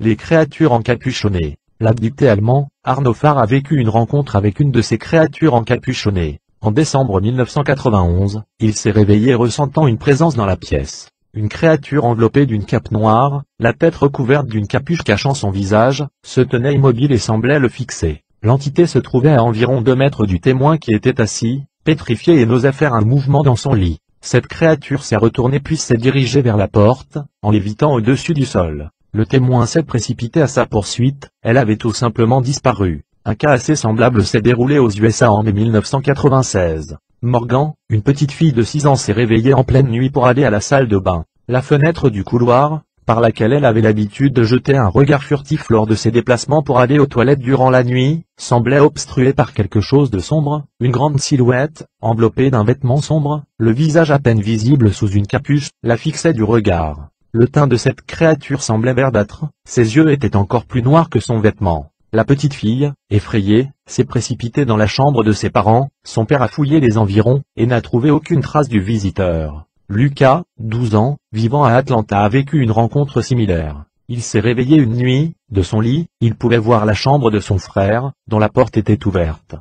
Les créatures encapuchonnées. L'abducté allemand, Arno Farr a vécu une rencontre avec une de ces créatures encapuchonnées. En décembre 1991, il s'est réveillé ressentant une présence dans la pièce. Une créature enveloppée d'une cape noire, la tête recouverte d'une capuche cachant son visage, se tenait immobile et semblait le fixer. L'entité se trouvait à environ 2 mètres du témoin qui était assis, pétrifié et n'osait faire un mouvement dans son lit. Cette créature s'est retournée puis s'est dirigée vers la porte, en lévitant au-dessus du sol. Le témoin s'est précipité à sa poursuite, elle avait tout simplement disparu. Un cas assez semblable s'est déroulé aux USA en mai 1996. Morgan, une petite fille de 6 ans s'est réveillée en pleine nuit pour aller à la salle de bain. La fenêtre du couloir, par laquelle elle avait l'habitude de jeter un regard furtif lors de ses déplacements pour aller aux toilettes durant la nuit, semblait obstruée par quelque chose de sombre, une grande silhouette, enveloppée d'un vêtement sombre, le visage à peine visible sous une capuche, la fixait du regard. Le teint de cette créature semblait verdâtre, ses yeux étaient encore plus noirs que son vêtement. La petite fille, effrayée, s'est précipitée dans la chambre de ses parents, son père a fouillé les environs, et n'a trouvé aucune trace du visiteur. Lucas, 12 ans, vivant à Atlanta a vécu une rencontre similaire. Il s'est réveillé une nuit, de son lit, il pouvait voir la chambre de son frère, dont la porte était ouverte.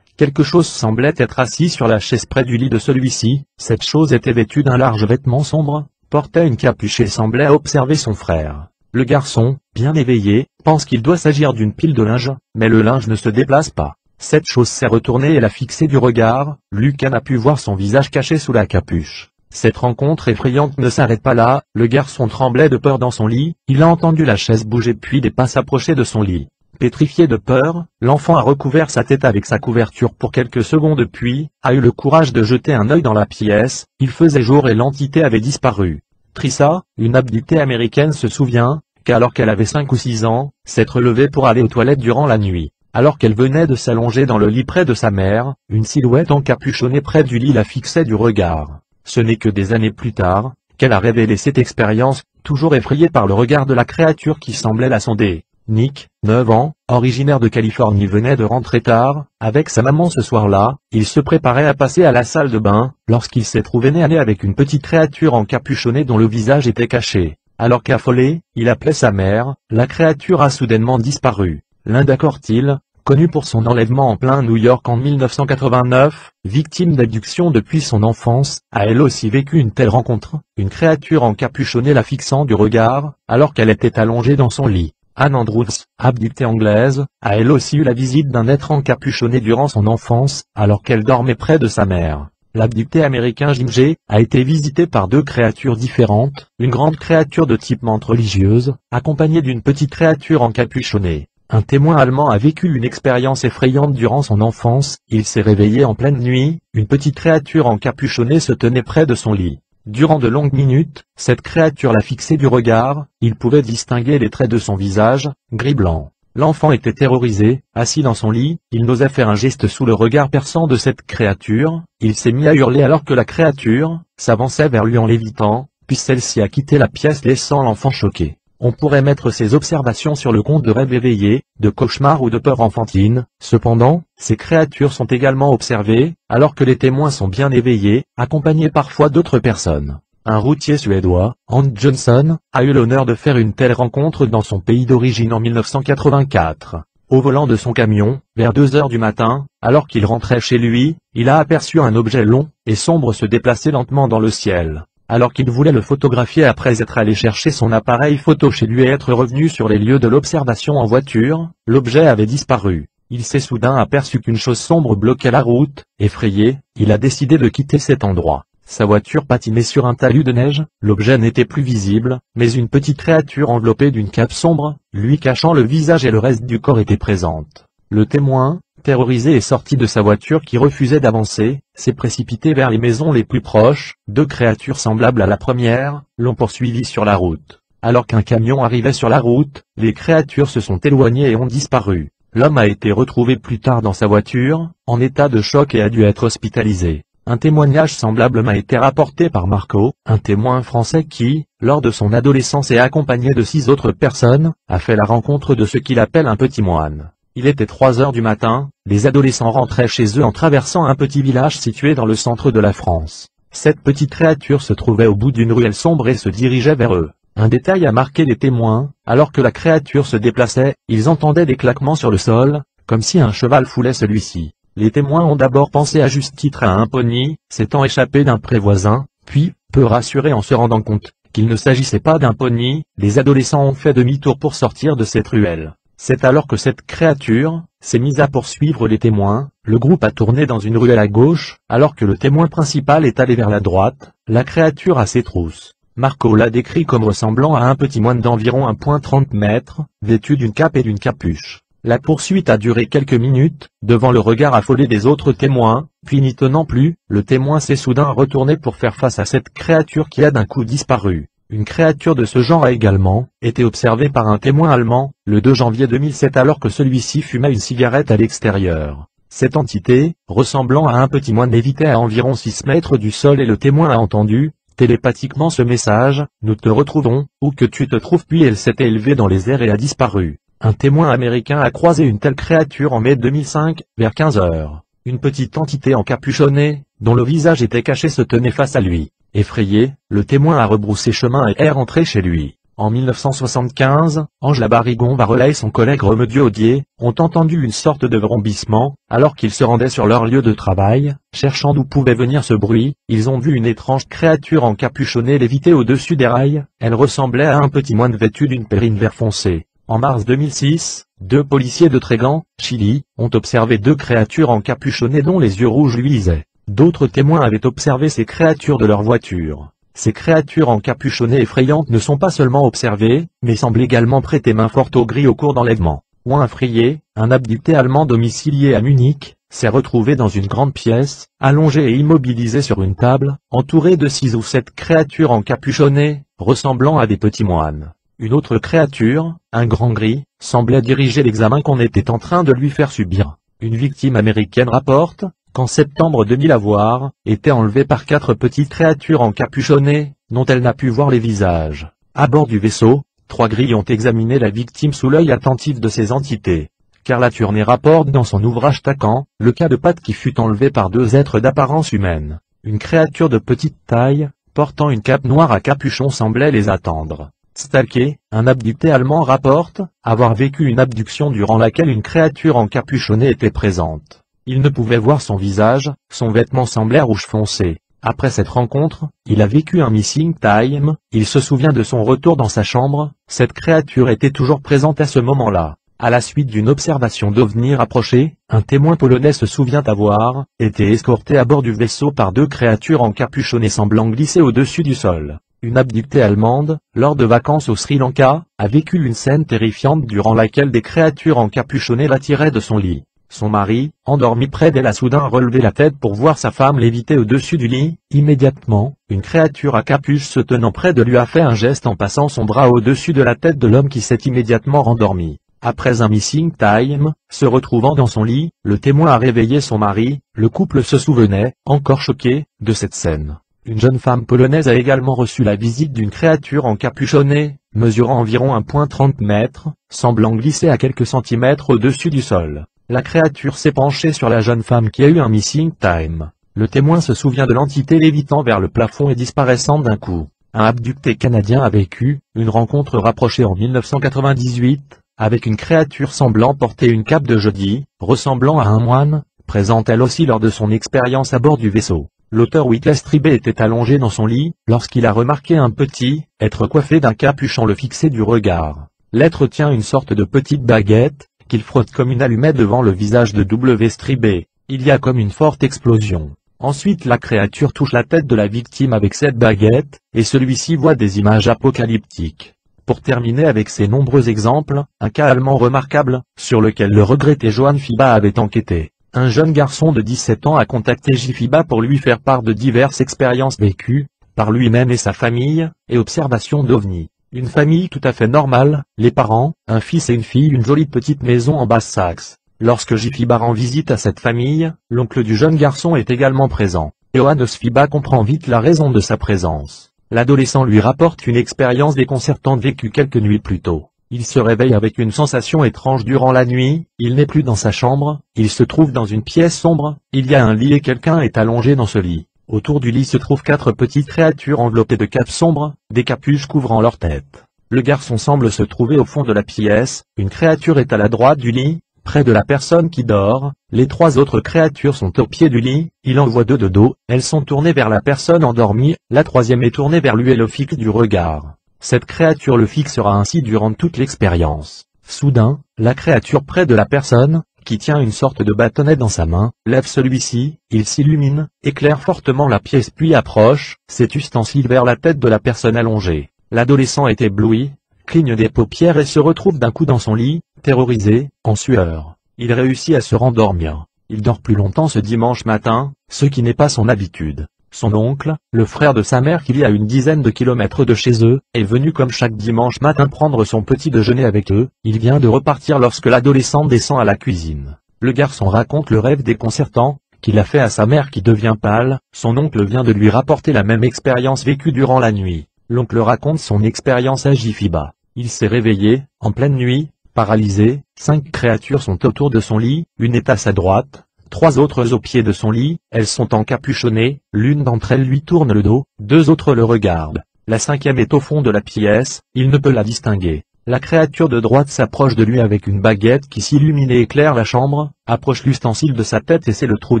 Quelque chose semblait être assis sur la chaise près du lit de celui-ci, cette chose était vêtue d'un large vêtement sombre, portait une capuche et semblait observer son frère. Le garçon, bien éveillé, pense qu'il doit s'agir d'une pile de linge, mais le linge ne se déplace pas. Cette chose s'est retournée et l'a fixé du regard, Lucas n'a pu voir son visage caché sous la capuche. Cette rencontre effrayante ne s'arrête pas là, le garçon tremblait de peur dans son lit, il a entendu la chaise bouger puis des pas s'approcher de son lit. Pétrifié de peur, l'enfant a recouvert sa tête avec sa couverture pour quelques secondes puis, a eu le courage de jeter un œil dans la pièce, il faisait jour et l'entité avait disparu. Trissa, une abductée américaine se souvient, qu'alors qu'elle avait 5 ou 6 ans, s'être levée pour aller aux toilettes durant la nuit. Alors qu'elle venait de s'allonger dans le lit près de sa mère, une silhouette encapuchonnée près du lit la fixait du regard. Ce n'est que des années plus tard, qu'elle a révélé cette expérience, toujours effrayée par le regard de la créature qui semblait la sonder. Nick, 9 ans, originaire de Californie venait de rentrer tard, avec sa maman ce soir-là, il se préparait à passer à la salle de bain, lorsqu'il s'est trouvé nez à nez avec une petite créature encapuchonnée dont le visage était caché. Alors qu'affolé, il appelait sa mère, la créature a soudainement disparu. Linda Cortil, connue pour son enlèvement en plein New York en 1989, victime d'abduction depuis son enfance, a elle aussi vécu une telle rencontre, une créature encapuchonnée la fixant du regard, alors qu'elle était allongée dans son lit. Anne Andrews, abductée anglaise, a elle aussi eu la visite d'un être encapuchonné durant son enfance, alors qu'elle dormait près de sa mère. L'abducté américain Jim G. a été visité par 2 créatures différentes, une grande créature de type menthe religieuse, accompagnée d'une petite créature encapuchonnée. Un témoin allemand a vécu une expérience effrayante durant son enfance, il s'est réveillé en pleine nuit, une petite créature encapuchonnée se tenait près de son lit. Durant de longues minutes, cette créature l'a fixé du regard, il pouvait distinguer les traits de son visage, gris-blanc. L'enfant était terrorisé, assis dans son lit, il n'osait faire un geste sous le regard perçant de cette créature, il s'est mis à hurler alors que la créature s'avançait vers lui en lévitant, puis celle-ci a quitté la pièce laissant l'enfant choqué. On pourrait mettre ces observations sur le compte de rêves éveillés, de cauchemars ou de peur enfantine, cependant, ces créatures sont également observées, alors que les témoins sont bien éveillés, accompagnés parfois d'autres personnes. Un routier suédois, Hans Johnson, a eu l'honneur de faire une telle rencontre dans son pays d'origine en 1984. Au volant de son camion, vers 2 heures du matin, alors qu'il rentrait chez lui, il a aperçu un objet long et sombre se déplacer lentement dans le ciel. Alors qu'il voulait le photographier après être allé chercher son appareil photo chez lui et être revenu sur les lieux de l'observation en voiture, l'objet avait disparu. Il s'est soudain aperçu qu'une chose sombre bloquait la route, effrayé, il a décidé de quitter cet endroit. Sa voiture patinait sur un talus de neige, l'objet n'était plus visible, mais une petite créature enveloppée d'une cape sombre, lui cachant le visage et le reste du corps était présente. Le témoin, terrorisé est sorti de sa voiture qui refusait d'avancer, s'est précipité vers les maisons les plus proches, 2 créatures semblables à la première, l'ont poursuivi sur la route. Alors qu'un camion arrivait sur la route, les créatures se sont éloignées et ont disparu. L'homme a été retrouvé plus tard dans sa voiture, en état de choc et a dû être hospitalisé. Un témoignage semblable m'a été rapporté par Marco, un témoin français qui, lors de son adolescence et accompagné de 6 autres personnes, a fait la rencontre de ce qu'il appelle un petit moine. Il était 3 heures du matin, les adolescents rentraient chez eux en traversant un petit village situé dans le centre de la France. Cette petite créature se trouvait au bout d'une ruelle sombre et se dirigeait vers eux. Un détail a marqué les témoins, alors que la créature se déplaçait, ils entendaient des claquements sur le sol, comme si un cheval foulait celui-ci. Les témoins ont d'abord pensé à juste titre à un pony, s'étant échappé d'un pré voisin, puis, peu rassurés en se rendant compte qu'il ne s'agissait pas d'un pony, les adolescents ont fait demi-tour pour sortir de cette ruelle. C'est alors que cette créature s'est mise à poursuivre les témoins, le groupe a tourné dans une ruelle à gauche, alors que le témoin principal est allé vers la droite, la créature à ses trousses. Marco l'a décrit comme ressemblant à un petit moine d'environ 1,30 m, vêtu d'une cape et d'une capuche. La poursuite a duré quelques minutes, devant le regard affolé des autres témoins, puis n'y tenant plus, le témoin s'est soudain retourné pour faire face à cette créature qui a d'un coup disparu. Une créature de ce genre a également été observée par un témoin allemand, le 2 janvier 2007 alors que celui-ci fumait une cigarette à l'extérieur. Cette entité, ressemblant à un petit moine lévitait à environ 6 mètres du sol et le témoin a entendu télépathiquement ce message, nous te retrouvons, où que tu te trouves, puis elle s'était élevée dans les airs et a disparu. Un témoin américain a croisé une telle créature en mai 2005, vers 15 h. Une petite entité encapuchonnée, dont le visage était caché se tenait face à lui. Effrayé, le témoin a rebroussé chemin et est rentré chez lui. En 1975, Angela Barrigon-Varela et son collègue Remedieux Audier ont entendu une sorte de vrombissement, alors qu'ils se rendaient sur leur lieu de travail, cherchant d'où pouvait venir ce bruit, ils ont vu une étrange créature encapuchonnée léviter au-dessus des rails, elle ressemblait à un petit moine vêtu d'une pèlerine vert foncé. En mars 2006, 2 policiers de Trégan, Chili, ont observé 2 créatures encapuchonnées dont les yeux rouges luisaient. D'autres témoins avaient observé ces créatures de leur voiture. Ces créatures encapuchonnées effrayantes ne sont pas seulement observées, mais semblent également prêter main forte au gris au cours d'enlèvement. Juan Frié, un abducté allemand domicilié à Munich, s'est retrouvé dans une grande pièce, allongé et immobilisé sur une table, entouré de 6 ou 7 créatures encapuchonnées, ressemblant à des petits moines. Une autre créature, un grand gris, semblait diriger l'examen qu'on était en train de lui faire subir. Une victime américaine rapporte qu'en septembre 2000 avoir été enlevée par 4 petites créatures encapuchonnées, dont elle n'a pu voir les visages. À bord du vaisseau, 3 grilles ont examiné la victime sous l'œil attentif de ces entités. Carla Turner rapporte dans son ouvrage Tacan, le cas de Pat qui fut enlevé par 2 êtres d'apparence humaine. Une créature de petite taille, portant une cape noire à capuchon semblait les attendre. Stalké, un abducté allemand rapporte avoir vécu une abduction durant laquelle une créature encapuchonnée était présente. Il ne pouvait voir son visage, son vêtement semblait rouge foncé. Après cette rencontre, il a vécu un missing time, il se souvient de son retour dans sa chambre, cette créature était toujours présente à ce moment-là. À la suite d'une observation d'OVNI rapprochée, un témoin polonais se souvient avoir été escorté à bord du vaisseau par 2 créatures encapuchonnées semblant glisser au-dessus du sol. Une abductée allemande, lors de vacances au Sri Lanka, a vécu une scène terrifiante durant laquelle des créatures encapuchonnées la tiraient de son lit. Son mari, endormi près d'elle a soudain relevé la tête pour voir sa femme léviter au-dessus du lit. Immédiatement, une créature à capuche se tenant près de lui a fait un geste en passant son bras au-dessus de la tête de l'homme qui s'est immédiatement rendormi. Après un missing time, se retrouvant dans son lit, le témoin a réveillé son mari, le couple se souvenait, encore choqué, de cette scène. Une jeune femme polonaise a également reçu la visite d'une créature encapuchonnée, mesurant environ 1,30 m, semblant glisser à quelques centimètres au-dessus du sol. La créature s'est penchée sur la jeune femme qui a eu un missing time. Le témoin se souvient de l'entité lévitant vers le plafond et disparaissant d'un coup. Un abducté canadien a vécu une rencontre rapprochée en 1998, avec une créature semblant porter une cape de jeudi, ressemblant à un moine, présente elle aussi lors de son expérience à bord du vaisseau. L'auteur Whitley Strieber était allongé dans son lit, lorsqu'il a remarqué un petit être coiffé d'un capuchon le fixer du regard. L'être tient une sorte de petite baguette, qu'il frotte comme une allumette devant le visage de W. Strieber. Il y a comme une forte explosion. Ensuite la créature touche la tête de la victime avec cette baguette, et celui-ci voit des images apocalyptiques. Pour terminer avec ces nombreux exemples, un cas allemand remarquable, sur lequel le regretté Johann Fiba avait enquêté. Un jeune garçon de 17 ans a contacté Fiba pour lui faire part de diverses expériences vécues, par lui-même et sa famille, et observations d'OVNI. Une famille tout à fait normale, les parents, un fils et une fille, une jolie petite maison en Basse-Saxe. Lorsque Fiba rend visite à cette famille, l'oncle du jeune garçon est également présent. Johannes Fiba comprend vite la raison de sa présence. L'adolescent lui rapporte une expérience déconcertante vécue quelques nuits plus tôt. Il se réveille avec une sensation étrange durant la nuit, il n'est plus dans sa chambre, il se trouve dans une pièce sombre, il y a un lit et quelqu'un est allongé dans ce lit. Autour du lit se trouvent 4 petites créatures enveloppées de capes sombres, des capuches couvrant leur tête. Le garçon semble se trouver au fond de la pièce, une créature est à la droite du lit, près de la personne qui dort, les 3 autres créatures sont au pied du lit, il en voit 2 de dos, elles sont tournées vers la personne endormie, la 3e est tournée vers lui et le fixe du regard. Cette créature le fixera ainsi durant toute l'expérience. Soudain, la créature près de la personne, qui tient une sorte de bâtonnet dans sa main, lève celui-ci, il s'illumine, éclaire fortement la pièce puis approche cet ustensile vers la tête de la personne allongée. L'adolescent est ébloui, cligne des paupières et se retrouve d'un coup dans son lit, terrorisé, en sueur. Il réussit à se rendormir. Il dort plus longtemps ce dimanche matin, ce qui n'est pas son habitude. Son oncle, le frère de sa mère qui vit à une dizaine de kilomètres de chez eux, est venu comme chaque dimanche matin prendre son petit déjeuner avec eux. Il vient de repartir lorsque l'adolescent descend à la cuisine. Le garçon raconte le rêve déconcertant qu'il a fait à sa mère qui devient pâle. Son oncle vient de lui rapporter la même expérience vécue durant la nuit. L'oncle raconte son expérience à Jifiba. Il s'est réveillé, en pleine nuit, paralysé. 5 créatures sont autour de son lit, une est à sa droite, 3 autres au pied de son lit, elles sont encapuchonnées, l'une d'entre elles lui tourne le dos, 2 autres le regardent. La 5e est au fond de la pièce, il ne peut la distinguer. La créature de droite s'approche de lui avec une baguette qui s'illumine et éclaire la chambre, approche l'ustensile de sa tête et c'est le trou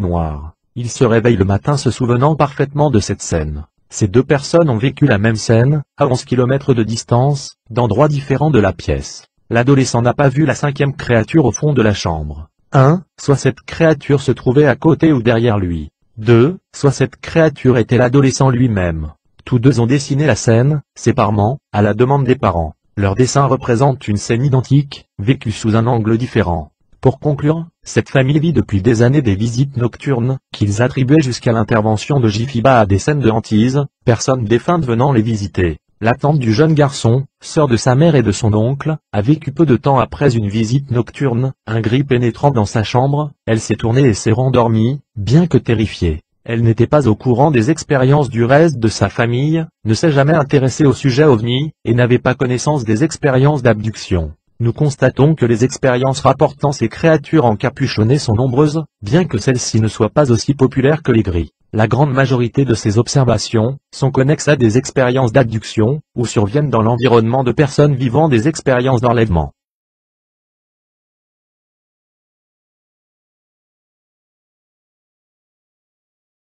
noir. Il se réveille le matin se souvenant parfaitement de cette scène. Ces 2 personnes ont vécu la même scène, à 11 km de distance, d'endroits différents de la pièce. L'adolescent n'a pas vu la 5e créature au fond de la chambre. 1. Soit cette créature se trouvait à côté ou derrière lui. 2. Soit cette créature était l'adolescent lui-même. Tous 2 ont dessiné la scène, séparément, à la demande des parents. Leurs dessins représentent une scène identique, vécue sous un angle différent. Pour conclure, cette famille vit depuis des années des visites nocturnes, qu'ils attribuaient jusqu'à l'intervention de Jifiba à des scènes de hantise, personnes défuntes venant les visiter. La tante du jeune garçon, sœur de sa mère et de son oncle, a vécu peu de temps après une visite nocturne, un gris pénétrant dans sa chambre, elle s'est tournée et s'est rendormie, bien que terrifiée. Elle n'était pas au courant des expériences du reste de sa famille, ne s'est jamais intéressée au sujet OVNI, et n'avait pas connaissance des expériences d'abduction. Nous constatons que les expériences rapportant ces créatures encapuchonnées sont nombreuses, bien que celles-ci ne soient pas aussi populaires que les gris. La grande majorité de ces observations sont connexes à des expériences d'abduction, ou surviennent dans l'environnement de personnes vivant des expériences d'enlèvement.